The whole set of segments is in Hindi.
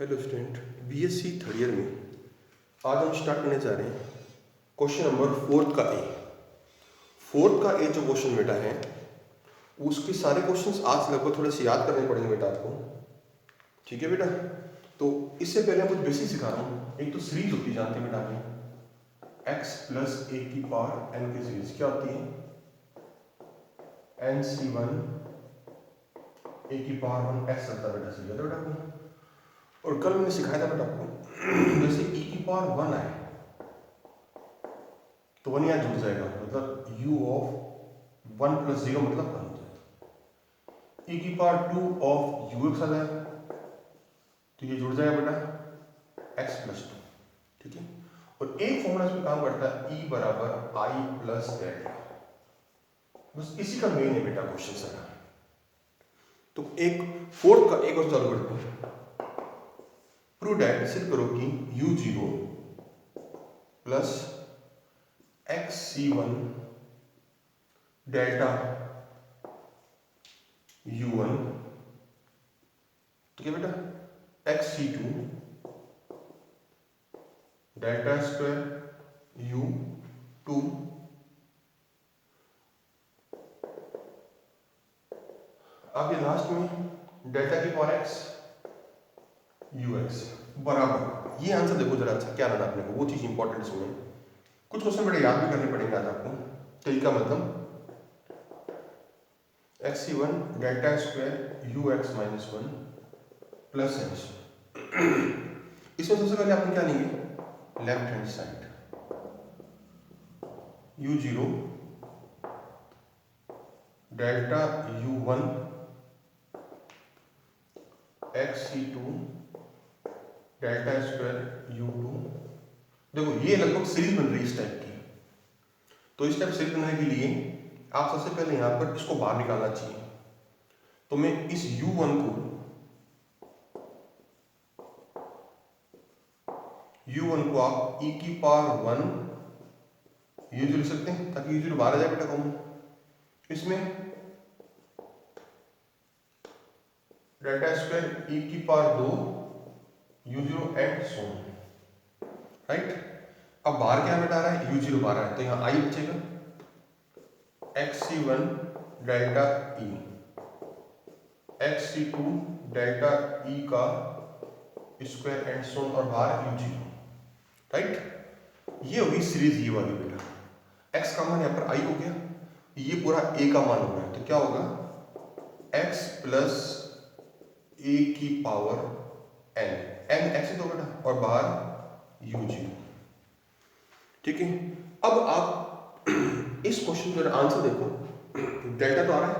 Hello student, BSc third year में आज हम स्टार्ट करने जा रहे हैं क्वेश्चन नंबर फोर्थ का ए जो क्वेश्चन बेटा है उसके सारे क्वेश्चंस आज लगभग थोड़े से याद करने पड़ेंगे बेटा आपको। ठीक है बेटा, तो इससे पहले मैं कुछ बेसिक सिखा रहा हूँ। एक तो सीरीज होती है, जानते हैं बेटा आपने, x प्लस ए की पावर n की सीरीज क्या होती है, nc1 ए की पावर 1 x होता है बेटा, सीरीज बेटा आपको। और कल मैंने सिखाया था बेटा आपको, जैसे e की पावर 1 आए तो 1 यहाँ जुड़ जाएगा, मतलब u ऑफ 1 प्लस 0 मतलब 1 हो जाएगा। e की पावर 2 ऑफ ux आ जाएगा तो ये जुड़ जाएगा बेटा x प्लस 2। ठीक है, और एक फॉर्मूला इसमें काम करता है e बराबर i प्लस डेल्टा। बस इसी का मेन है बेटा क्वेश्चन सारा। तो एक फोर्थ का एक और चालू करते हैं। प्रूव दैट, सिद्ध करो कि u0 plus xc1 delta u1, ठीक है बेटा, xc2 डेल्टा स्क्वायर u2 अब ये लास्ट में डेल्टा की पावर x ux बराबर। ये आंसर देखो जरा अच्छा क्या लाना अपने को, वो चीज इंपॉर्टेंट इसमें। कुछ क्वेश्चन बड़े याद भी करने पड़ेंगे आज आपको। तरीका मतलब xc1 delta square ux minus 1 plus x। इसमें सबसे पहले अपन क्या लेंगे, left hand side u0 delta u1 xc2 delta square u2। देखो ये लगभग सीरीज बन रही है इस टाइप की। तो इस टाइप सीरीज बनाने के लिए आप सबसे पहले यहां पर इसको बाहर निकालना चाहिए। तो मैं इस u1 को आप e की पावर 1 u0 लिख सकते हैं ताकि u0 बाहर आ जाए बेटा कॉमन। इसमें डेल्टा स्क्वायर e की power 2 u0 and so right. अब बाहर क्या बेटा आ रहा है, u0 बाहर है तो यहाँ i बचेगा, xc1 delta e, xc2 delta e का स्क्वायर एंड सो और बाहर u0 राइट। ये होगी सीरीज ये वाली बेटा। x का मान यहाँ पर i हो गया, ये पूरा a का मान हो गया, तो क्या होगा x प्लस a की पावर n x तो बेटा और बाहर u0। ठीक है, अब आप इस क्वेश्चन का आंसर देखो, डेल्टा तो आ रहा है,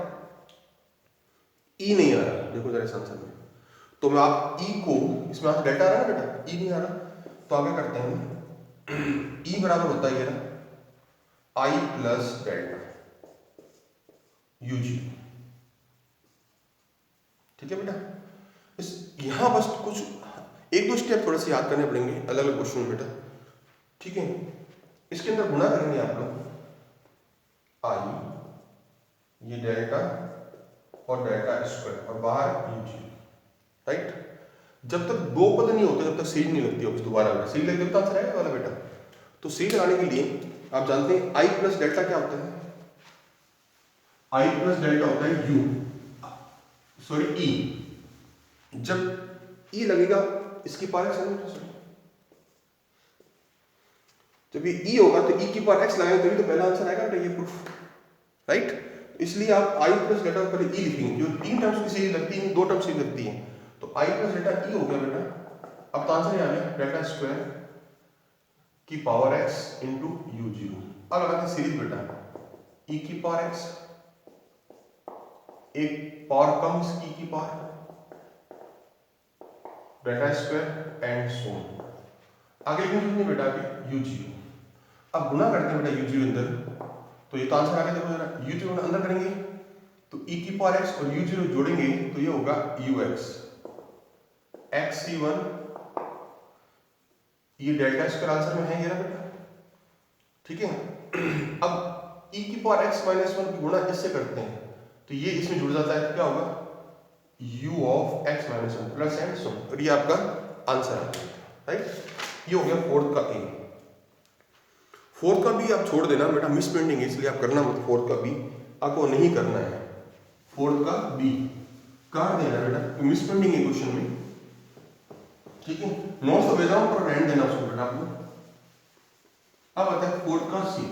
e नहीं आ रहा, देखो जरा इस आंसर में। तो मैं आप e को, इसमें आंसर डेल्टा आ रहा है ना बेटा, e नहीं आ रहा, तो आप क्या करते हैं, e बराबर होता है i प्लस डेल्टा u0। ठीक है बेटा, इस यहां बस कुछ एक दो स्टेप थोड़े से याद करने पड़ेंगे अलग अलग क्वेश्चन में बेटा। ठीक है, इसके अंदर गुणा करेंगे आप लोग i, ये डेल्टा और डेल्टा स्क्वायर और बाहर u0 राइट। जब तक दो पद नहीं होते तब तक सीरीज नहीं लगती होगी दोबारा बेटा, सीरीज लगती तो आंसर आएगा वाला बेटा। तो सीरीज लगाने के लिए आप जानते हैं i प्लस डेल्टा क्या होता है, i प्लस डेल्टा होता है e। जब e लगेगा इसकी पावर x, जब ये e होगा तो e की पावर x लगाएंगे तभी तो पहला आंसर आएगा बेटा, ये प्रूफ राइट। इसलिए आप i प्लस डेल्टा पहले e लिखेंगे, जो तीन टर्म्स की सीरीज लगती है, दो टर्म्स की लगती है, तो i प्लस डेल्टा e हो गया बेटा। अब तो आंसर आ गया डेल्टा स्क्वायर की पावर x इंटू u0। अब लगाते हैं सीरीज बेटा, e की पावर x, एक पावर कम इसकी की power delta square and so आगे नहीं बेटा अभी u0। अब गुणा करते हैं बेटा u0 अंदर, तो ये तो आंसर आ गया। देखो जरा u0 अंदर करेंगे तो e की पावर x और u0 जोड़ेंगे तो ये होगा ux, xc1 ये डेल्टा स्क्वायर आंसर में है ये ना बेटा। ठीक है, अब e की पावर x माइनस 1 की गुणा इससे करते हैं तो ये इसमें जुड़ जाता है, तो क्या होगा u of x minus 1 plus and so, और ये आपका आंसर आ जाएगा, राइट। ये हो गया फोर्थ का ए। फोर्थ का बी आप छोड़ देना बेटा, मिस प्रिंटिंग है इसलिए आप करना मत। फोर्थ का बी आपको नहीं करना है, फोर्थ का बी काट देना बेटा, मिस प्रिंटिंग है क्वेश्चन में, ठीक है। नोट्स तो भेजा हूं पर रहने देना उसको बेटा आपको। अब आता है फोर्थ का सी।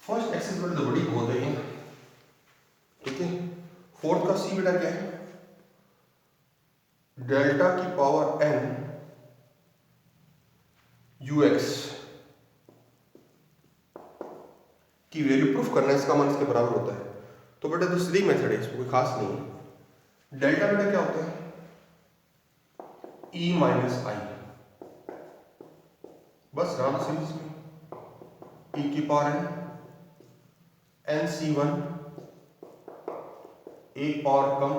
फर्स्ट एक्सिस बेटा तो बड़ी बहुत है ये, ठीक है। फोर्थ का सी बेटा क्या है, डेल्टा की पावर n ux की वैल्यू प्रूफ करना है, इसका मान इसके बराबर होता है। तो बेटा तो सीधी मेथड है, इसमें कोई खास नहीं है। डेल्टा बेटा क्या होता है, e माइनस आई, बस राम सीरीज में e की पावर n सी1 एक पावर कम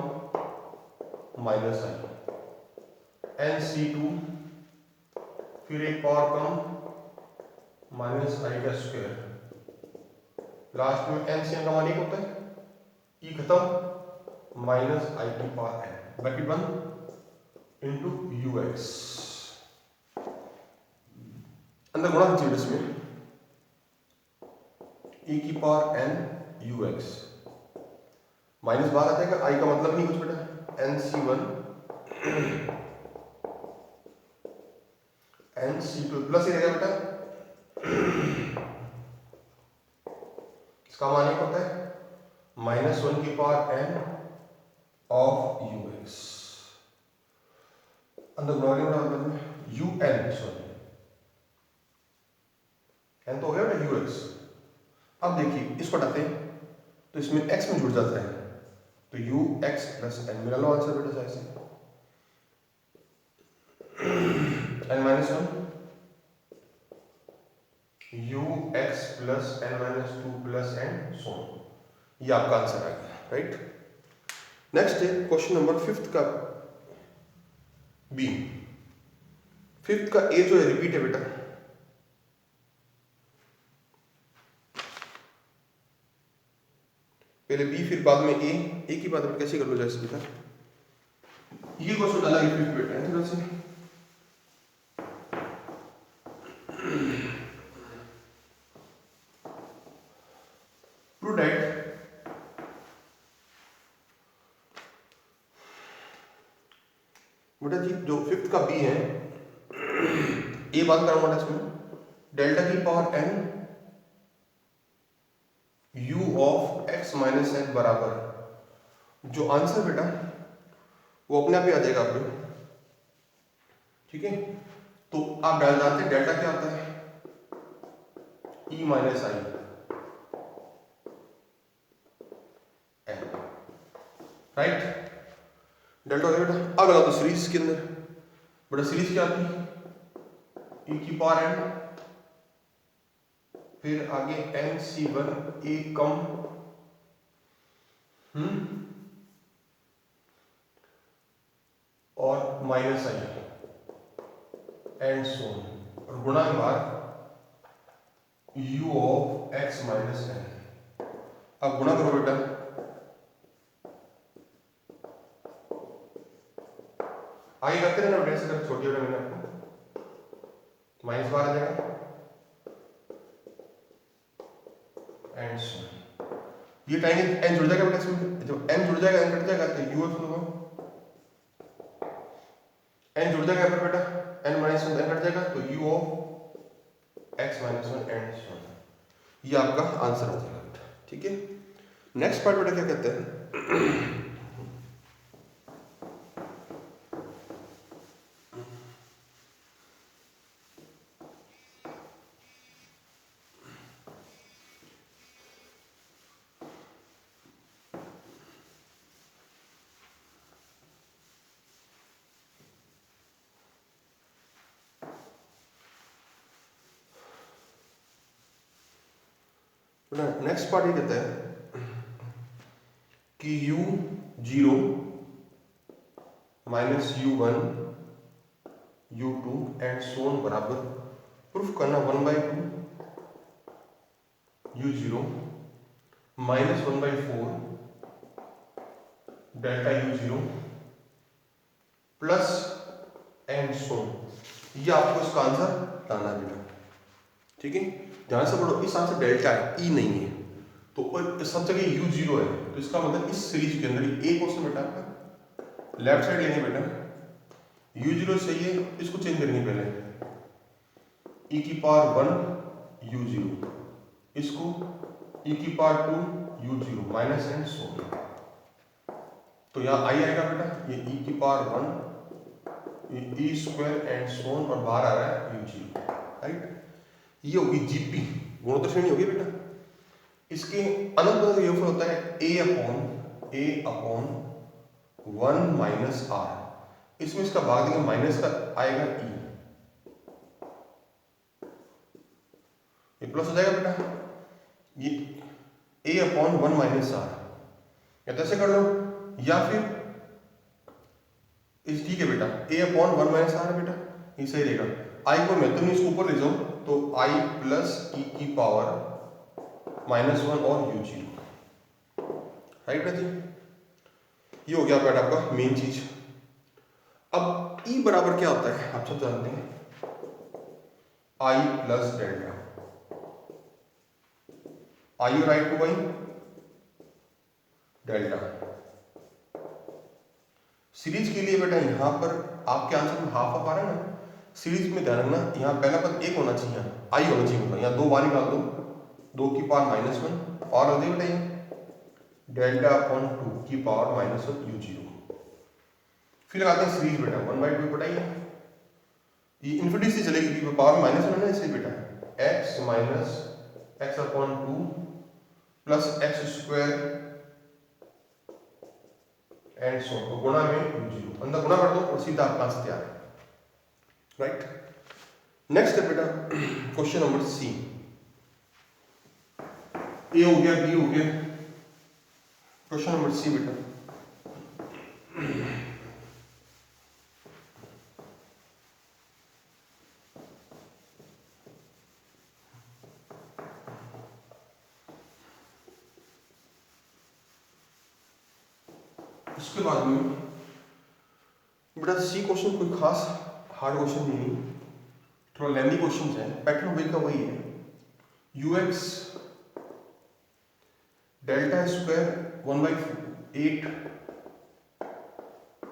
माइनस आई, n सी2 फिर एक पावर कम माइनस आई का स्क्वायर, लास्ट में n से n का मान एक होता है, e खत्म माइनस आई की पावर n ब्रैकेट बंद इंटू ux। अंदर गुणा कीजिए इसमें e की पावर n ux माइनस बाहर आ जाएगा, i का मतलब नहीं कुछ बेटा, n सी1 n सी2 प्लस ही रहेगा बेटा, इसका मान एक होता है -1 की पावर n ऑफ ux। अंदर गुणा के बराबर में un सॉरी n तो हो गया बेटा ux। अब देखिए इसको हटाते हैं तो इसमें x में जुड़ जाता है, तो ux प्लस n मिला लो आंसर बेटा साइड से, n minus 1 ux plus n minus 2 plus n सो, ये आपका आंसर आ गया, राइट। नेक्स्ट है क्वेश्चन नंबर फिफ्थ का बी। फिफ्थ का ए जो है रिपीट है बेटा, पहले बी फिर बाद में ए, एक ही बात कैसे कर लो जैसे बेटा, ये क्वेश्चन डाला है फिफ्थ बेटा है थोड़ा सा प्रूव दैट बेटा जी जो फिफ्थ का बी है, ए बात करूंगा इसमें, डेल्टा की power n u of x minus n बराबर, जो आंसर बेटा वो अपने आप ही आ जाएगा आपको, ठीक है। तो आप डाल जानते हैं डेल्टा क्या होता है, e माइनस आई n, राइट। डेल्टा हो गया बेटा। अब लगा दो सीरीज के अंदर, बेटा सीरीज क्या आती है, e की पावर n फिर आगे n सी1 एक कम और माइनस आई एंड सो, और गुणा के बाद u of x minus n। अब गुणा करो बेटा, आगे करते रहना बेटा, ऐसे कर छोटी बेटा मैंने आपको माइनस बार आ जाएगा एंड सो, ये टाइम n जुड़ जाएगा बेटा इसमें, जब n जुड़ जाएगा n कट जाएगा तो u होगा n जुड़ जाएगा पर बेटा n माइनस 1 n कट जाएगा तो u of x minus 1 and so, ये आपका आंसर आ जाएगा बेटा, ठीक है। नेक्स्ट पार्ट बेटा क्या कहते हैं, नेक्स्ट पार्ट ये कहता है कि u0 minus u1 u2 and सोन बराबर, प्रूफ करना 1/2 u0 minus 1/4 delta u0 plus and so, ये आपको इसका आंसर लाना है बेटा। ठीक है, ध्यान से पढ़ो, इस आंसर डेल्टा है, ई नहीं है, तो सब जगह u0 है, तो इसका मतलब इस सीरीज के अंदर ए क्वेश्चन बेटा आपका लेफ्ट साइड लेंगे बेटा, u0 चाहिए, इसको चेंज करेंगे पहले, e की पावर 1 u0, इसको e की power 2 u0 minus and so, तो यहाँ आई आएगा बेटा, ये e की पावर 1, ये e स्क्वायर एंड सोन, और बाहर आ रहा है u0, राइट। ये होगी जीपी, गुणोत्तर श्रेणी होगी बेटा। इसके अनंत पद का योगफल होता है a अपॉन 1 माइनस r, इसमें इसका भाग देंगे, माइनस का आएगा e, ये प्लस हो जाएगा बेटा, ये a अपॉन 1 माइनस r, या तो ऐसे कर लो, या फिर इस, ठीक है बेटा, a अपॉन 1 माइनस r है बेटा, ये सही रहेगा। i को मैं तो नहीं, इसको ऊपर ले जाऊं तो i प्लस e की पावर -1 और u0, राइट बेटा, ये हो गया बेटा आपका मेन चीज। अब e बराबर क्या होता है आप सब जानते हैं, i प्लस डेल्टा, i और i को वही डेल्टा। सीरीज के लिए बेटा यहाँ पर आपके आंसर में हाफ ऑफ आ रहा है ना, सीरीज में ध्यान रखना, यहाँ पहला पद एक होना चाहिए, आई होना चाहिए, मतलब यहाँ 2 बार निकाल दो, 2 की पावर -1 और हो बेटा ये डेल्टा अपॉन 2 की पावर -1 u0, फिर लगाते हैं सीरीज बेटा 1/2 बेटा, ये इन्फिनिटी से चलेगी, पावर -1 है ना, इसलिए बेटा x minus x upon 2 plus x square and so, तो गुणा में u0, अंदर गुणा कर दो और सीधा आपका आंसर तैयार है, राइट। नेक्स्ट है बेटा क्वेश्चन नंबर सी, ए हो गया, बी हो गया, क्वेश्चन नंबर सी बेटा, उसके बाद में बेटा सी क्वेश्चन कोई खास हार्ड क्वेश्चन नहीं, थोड़ा लेंथी क्वेश्चन है, पैटर्न वही का वही है, ux delta square 1/8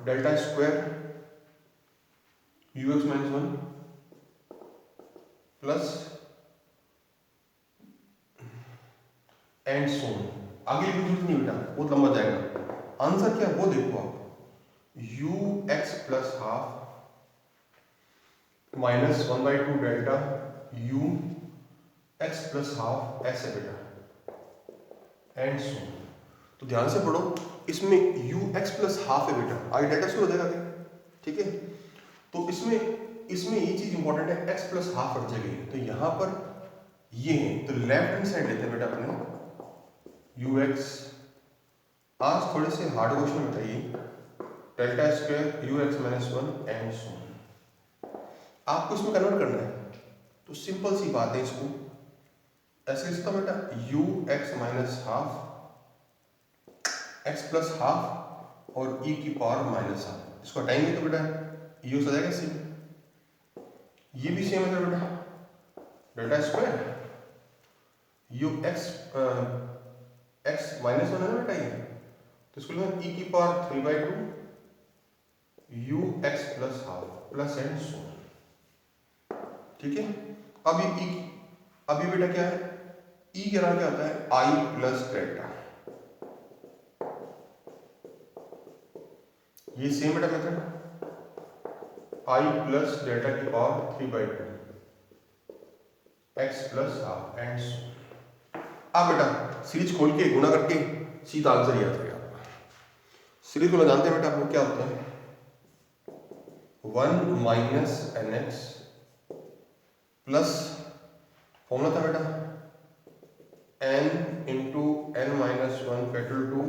delta square ux -1 plus and so on, आगे लिखने की जरूरत नहीं बेटा, बहुत लंबा जाएगा। आंसर क्या है वो देखो आप, ux plus half minus 1/2 delta u x plus half ऐसे बेटा एंड सो, तो ध्यान से पढ़ो, इसमें ux प्लस हाफ है बेटा, आगे डेल्टा स्क्वायर हो जाएगा क्या, ठीक है, तो इसमें ये चीज इंपॉर्टेंट है, x प्लस हाफ हट जाएगी, तो यहां पर ये है, तो लेफ्ट हैंड साइड लेते हैं बेटा अपने ux, आज थोड़े से हार्ड क्वेश्चन बताइए, delta square ux -1 and so, आपको इसमें कन्वर्ट करना है, तो सिंपल सी बात है, इसको ऐसे लिखता हूं बेटा, ux minus half x plus half और e की पावर -हाफ, इसको हटाएंगे तो बेटा ये हो जाएगा सेम, ये भी सेम है बेटा, डेल्टा स्क्वायर ux x -1 है ना बेटा ये, तो इसको लिखा e की power 3/2 ux plus half plus and so, ठीक है। अब ये बेटा क्या है, e के नाम क्या होता है, i प्लस डेल्टा, ये सेम बेटा मेथड, i प्लस डेल्टा की power 3/2 x plus half and so. अब बेटा सीरीज खोल के गुणा करके सीधा आंसर याद रहेगा आपका। सीरीज को जानते हैं बेटा आप लोग क्या होते हैं, 1 माइनस nx प्लस फॉर्मूला था बेटा n into n minus 1 factor 2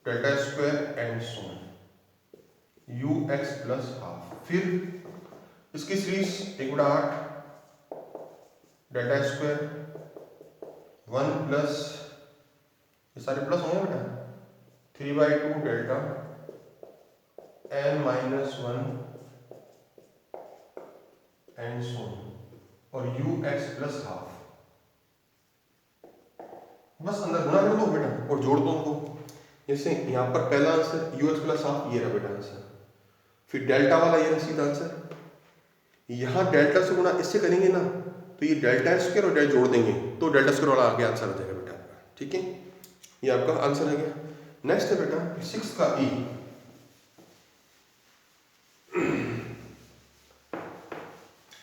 delta square and so ux plus half, फिर इसकी सीरीज 1/8 डेल्टा स्क्वायर 1 प्लस, ये सारे प्लस होंगे बेटा, 3/2 delta n minus 1 and so और ux प्लस हाफ। बस अंदर गुणा कर दो बेटा और जोड़ दो उनको। जैसे यहाँ पर पहला आंसर ux प्लस हाफ, ये रहा बेटा आंसर। फिर डेल्टा वाला ये रहा सीधा आंसर। यहाँ डेल्टा से गुणा इससे करेंगे ना, तो ये डेल्टा स्क्वायर और डेल्टा जोड़ देंगे तो डेल्टा स्क्वायर वाला आगे आंसर आ जाएगा बेटा आपका। ठीक है, ये आपका आंसर आ गया। नेक्स्ट है बेटा 6 का ई।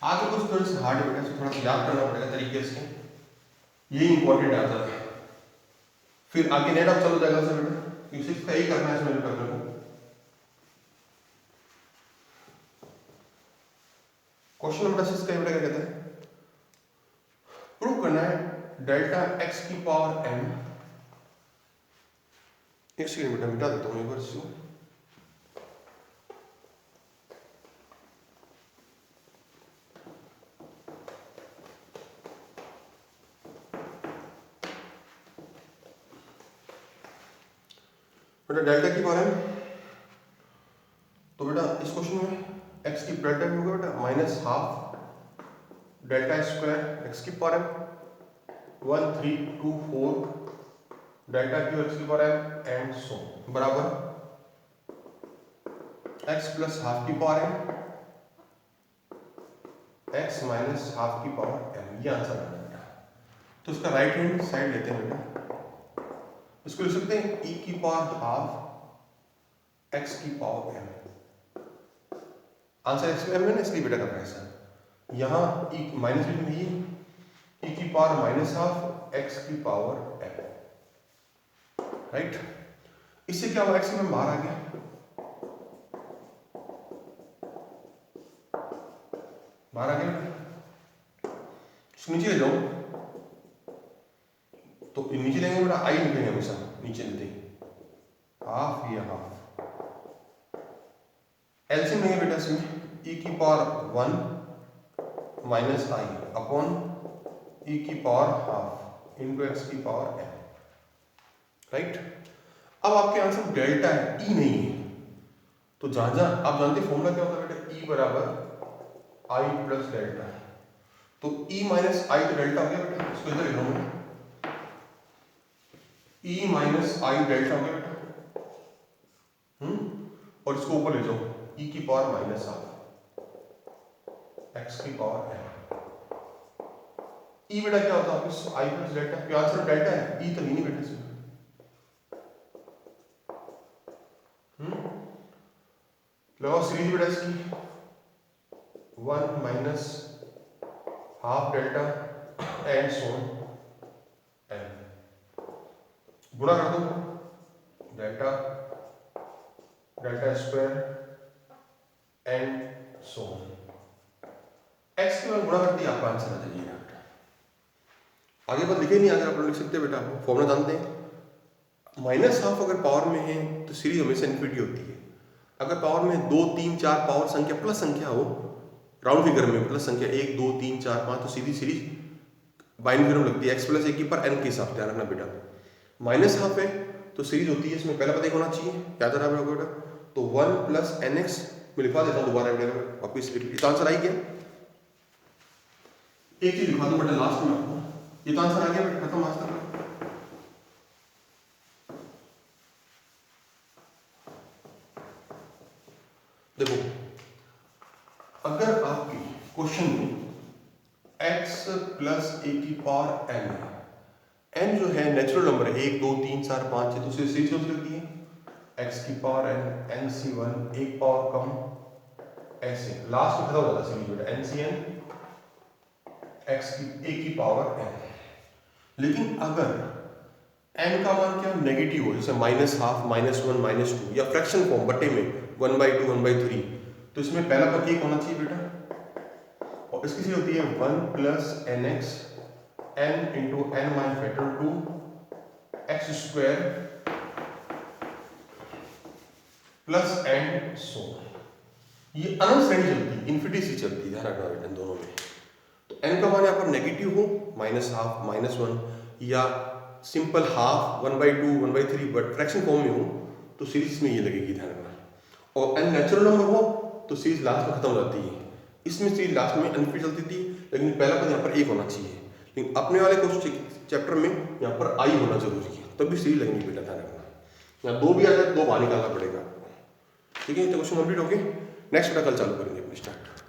आगे कुछ थोड़ा सा हार्ड है बेटा, थोड़ा सा याद करना पड़ेगा तरीके से, ये इंपॉर्टेंट आता है। फिर आगे नेट आप चलो जाएगा सर बेटा, क्योंकि 6 का ई करना है इसमें करने को। क्वेश्चन नंबर 6 का बेटा क्या कहता है, प्रूव करना है डेल्टा x की पावर m। एक सेकंड बेटा मिटा देता हूँ एक बार इसको। बेटा डेल्टा की पावर m, तो बेटा इस क्वेश्चन में x की डेल्टा होगा बेटा minus half delta square x की power m 1 3 2 4 delta Q x की पावर m एंड सो बराबर x प्लस हाफ की power m x minus half की पावर m। ये आंसर है बेटा। तो इसका राइट हैंड साइड लेते हैं बेटा, इसको लिख सकते हैं e की पावर हाफ x की पावर m। आंसर x में m है ना, इसलिए बेटा कर रहा है ऐसा। यहाँ e माइनस में ही e की पावर माइनस हाफ x की पावर m, राइट। इससे क्या हुआ, x में बाहर आ गया, बाहर आ गया। इसको नीचे ले जाओ, तो नीचे लेंगे बेटा आई लिखेंगे हमेशा, नीचे लेते हैं हाफ, ये हाफ। एलसीएम लेंगे बेटा इसमें e की पावर 1 माइनस आई अपॉन e की पावर हाफ इंटू x की पावर m, राइट। अब आपके आंसर डेल्टा है, e नहीं है। तो जहां जहां आप जानते फॉर्मूला क्या होता है बेटा, e बराबर i प्लस डेल्टा। तो e माइनस आई तो डेल्टा हो गया बेटा, इसको इधर लिख रहा हूं, e माइनस आई डेल्टा हो गया बेटा। और इसको ऊपर ले जाओ e की पावर माइनस हाफ x की पावर m। e बेटा क्या होता है आपके i प्लस डेल्टा, क्योंकि आंसर डेल्टा है, e तो नहीं बेटा इसमें। लगाओ सीरीज बेटा इसकी 1 minus half delta and so m, गुणा कर दो delta delta square and so x के बाद गुणा कर दिया, आपका आंसर आ जाएगा। आगे बात लिखे नहीं, आगे आप लोग लिख सकते हैं बेटा, आप फॉर्मूला जानते हैं। माइनस हाफ अगर पावर में है तो सीरीज हमेशा इन्फिनिटी होती है। अगर पावर में 2 3 4 पावर संख्या प्लस संख्या हो, राउंड फिगर में प्लस संख्या 1 2 3 4 5, तो सीधी सीरीज बाइनरी में लगती है x प्लस 1 की पर n के हिसाब से, ध्यान रखना बेटा। माइनस हाफ है तो सीरीज होती है, इसमें पहला पता होना चाहिए, याद रहा बेटा। तो 1 प्लस nx में लिखवा देता हूँ दोबारा बेटा, वापिस लिख लीजिए। तो आंसर आई गया। एक चीज लिखवा दो बेटा लास्ट में आपको, ये तो आंसर आ गया बेटा, खत्म आंसर। देखो अगर आपकी क्वेश्चन में x प्लस a की पावर n है, n जो है नेचुरल नंबर है, 1 2 3 4 5 6, तो उसे सीरीज कौन सी होती है, x की पावर n nc1, एक पावर कम ऐसे लास्ट में खत्म हो जाता है सीरीज बेटा, ncn x की a की पावर n। लेकिन अगर n का मान क्या नेगेटिव हो, जैसे माइनस हाफ माइनस 1 माइनस 2 या फ्रैक्शन फॉर्म बटे में 1/2 1/3, तो इसमें पहला पद एक होना चाहिए बेटा, और इसकी सीरीज होती है 1 plus nx n into n minus factor 2 x square plus and so. ये अनंत श्रेणी चलती है, इन्फिनिटी से चलती है, ध्यान रखना बेटा दोनों में। तो n का मान यहाँ पर नेगेटिव हो माइनस हाफ माइनस 1 या simple half 1/2 1/3 but fraction form में हो तो सीरीज में ये लगेगी, ध्यान रखना। और एन नेचुरल नंबर हो तो सीरीज लास्ट में खत्म हो जाती है। इसमें सीरीज लास्ट में अनफिट चलती थी, लेकिन पहला पद यहाँ पर 1 होना चाहिए, लेकिन अपने वाले क्वेश्चन चैप्टर में यहाँ पर आई होना जरूरी है, तब भी सीरीज लगेगी बेटा, ध्यान रखना। यहाँ 2 भी आ जाए 2 बाहर निकालना पड़ेगा आपको, ठीक है। तो क्वेश्चन कंप्लीट हो गए। नेक्स्ट बेटा कल चालू करेंगे अपने स्टार्ट।